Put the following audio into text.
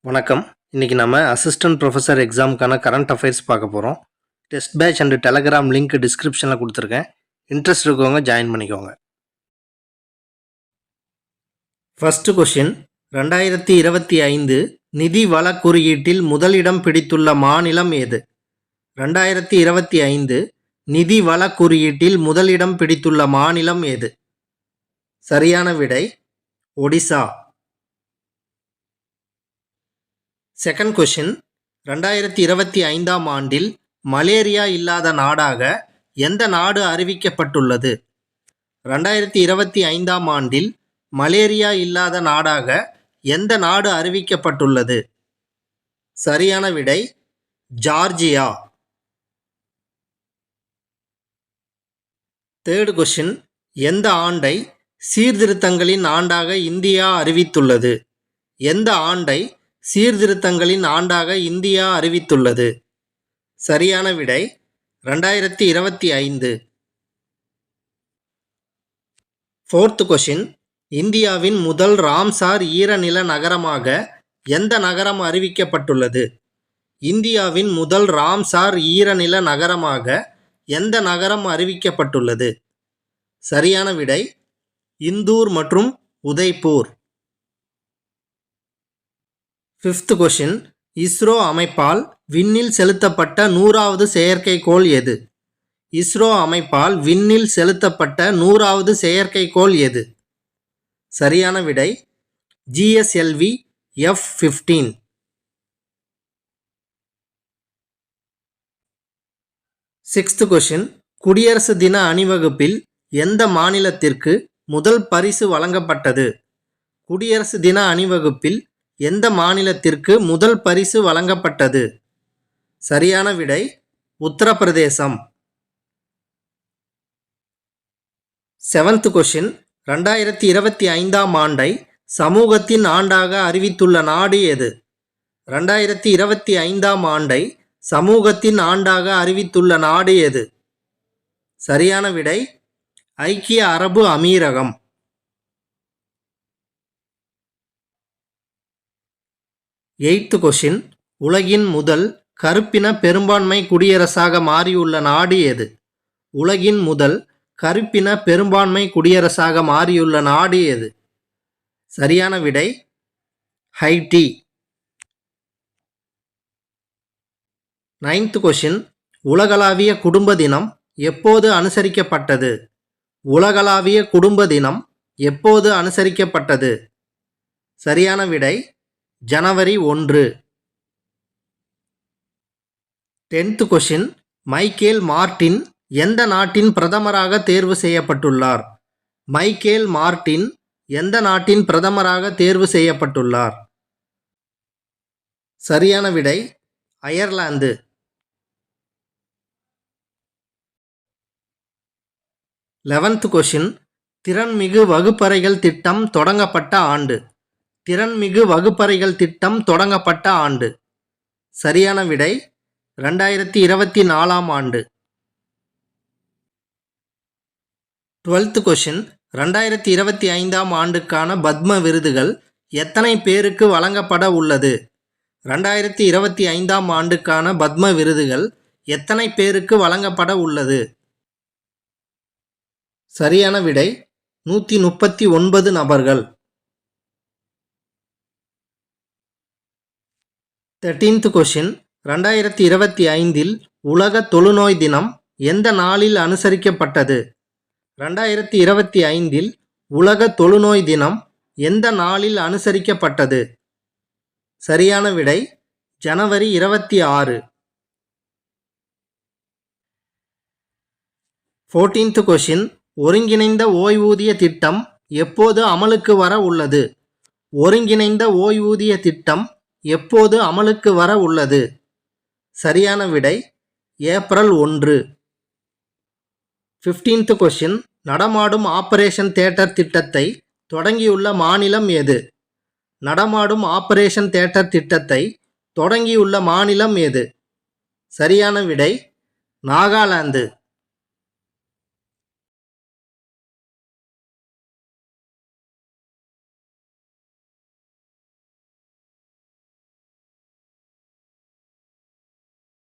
வணக்கம். இன்னைக்கு நம்ம அசிஸ்டன்ட் ப்ரொஃபஸர் எக்ஸாமுக்கான கரண்ட் அஃபேர்ஸ் பார்க்க போகிறோம். Test batch and Telegram link டிஸ்கிரிப்ஷனில் கொடுத்துருக்கேன். இன்ட்ரெஸ்ட் இருக்கவங்க ஜாயின் பண்ணிக்கோங்க. ஃபர்ஸ்ட் கொஷின், 2025 நிதி வள குறியீட்டில் முதலிடம் பிடித்துள்ள மாநிலம் எது? 2025 நிதி வள குறியீட்டில் முதலிடம் பிடித்துள்ள மாநிலம் எது? சரியான விடை ஒடிசா. செகண்ட் கொஷின், 2025 ஆண்டில் மலேரியா இல்லாத நாடாக எந்த நாடு அறிவிக்கப்பட்டுள்ளது? 2025 ஆண்டில் மலேரியா இல்லாத நாடாக எந்த நாடு அறிவிக்கப்பட்டுள்ளது? சரியான விடை ஜார்ஜியா. தேர்ட் கொஷின், எந்த ஆண்டை சீர்திருத்தங்களின் ஆண்டாக இந்தியா அறிவித்துள்ளது? எந்த ஆண்டை சீர்திருத்தங்களின் ஆண்டாக இந்தியா அறிவித்துள்ளது? சரியான விடை 2025. ஃபோர்த் கொஷின், இந்தியாவின் முதல் ராம்சார் ஈரநில நகரமாக எந்த நகரம் அறிவிக்கப்பட்டுள்ளது? இந்தியாவின் முதல் ராம்சார் ஈரநில நகரமாக எந்த நகரம் அறிவிக்கப்பட்டுள்ளது? சரியான விடை இந்தூர் மற்றும் உதய்பூர். ஃபிஃப்த் கொஷின், இஸ்ரோ அமைப்பால் விண்ணில் செலுத்தப்பட்ட 100வது செயற்கைக்கோள் எது? இஸ்ரோ அமைப்பால் விண்ணில் செலுத்தப்பட்ட 100வது செயற்கைக்கோள் எது? சரியான விடை GSLV F-15. சிக்ஸ்த் கொஷின், குடியரசு தின அணிவகுப்பில் எந்த மாநிலத்திற்கு முதல் பரிசு வழங்கப்பட்டது? குடியரசு தின அணிவகுப்பில் எந்த மாநிலத்திற்கு முதல் பரிசு வழங்கப்பட்டது? சரியான விடை உத்தரப்பிரதேசம். செவன்த் கொஷின், 2025 ஆண்டை சமூகத்தின் ஆண்டாக அறிவித்துள்ள நாடு எது? 2025 ஆண்டை சமூகத்தின் ஆண்டாக அறிவித்துள்ள நாடு எது? சரியான விடை ஐக்கிய அரபு அமீரகம். எய்த் கொஷின், உலகின் முதல் கருப்பின பெரும்பான்மை குடியரசாக மாறியுள்ள நாடு எது? உலகின் முதல் கருப்பின பெரும்பான்மை குடியரசாக மாறியுள்ள நாடு எது? சரியான விடை ஹைட்டி. நைன்த் கொஷின், உலகளாவிய குடும்ப தினம் எப்போது அனுசரிக்கப்பட்டது? உலகளாவிய குடும்ப தினம் எப்போது அனுசரிக்கப்பட்டது? சரியான விடை ஜனவரி 1. 10th கொஷின், மைக்கேல் மார்டின் எந்த நாட்டின் பிரதமராக தேர்வு செய்யப்பட்டுள்ளார்? மைக்கேல் மார்டின் எந்த நாட்டின் பிரதமராக தேர்வு செய்யப்பட்டுள்ளார்? சரியான விடை அயர்லாந்து. 11th கொஷின், திறன்மிகு வகுப்பறைகள் திட்டம் தொடங்கப்பட்ட ஆண்டு. திறன்மிகு வகுப்பறைகள் திட்டம் தொடங்கப்பட்ட ஆண்டு. சரியான விடை 2024 ஆண்டு. 12th கொஷின், 2025 ஆண்டுக்கான பத்ம விருதுகள் எத்தனை பேருக்கு வழங்கப்பட உள்ளது? 2025 ஆண்டுக்கான பத்ம விருதுகள் எத்தனை பேருக்கு வழங்கப்பட உள்ளது? சரியான விடை 139 நபர்கள். 13th கொஷின், 2025 உலக தொழுநோய் தினம் எந்த நாளில் அனுசரிக்கப்பட்டது? 2025 உலக தொழுநோய் தினம் எந்த நாளில் அனுசரிக்கப்பட்டது? சரியான விடை ஜனவரி 26. 14th கொஷின், ஒருங்கிணைந்த ஓய்வூதிய திட்டம் எப்போது அமலுக்கு வர உள்ளது? ஒருங்கிணைந்த ஓய்வூதிய திட்டம் எப்போது அமலுக்கு வர உள்ளது? சரியான விடை ஏப்ரல் 1. 15th கொஷின், நடமாடும் ஆபரேஷன் தியேட்டர் திட்டத்தை தொடங்கியுள்ள மாநிலம் எது? நடமாடும் ஆபரேஷன் தியேட்டர் திட்டத்தை தொடங்கியுள்ள மாநிலம் எது? சரியான விடை நாகாலாந்து.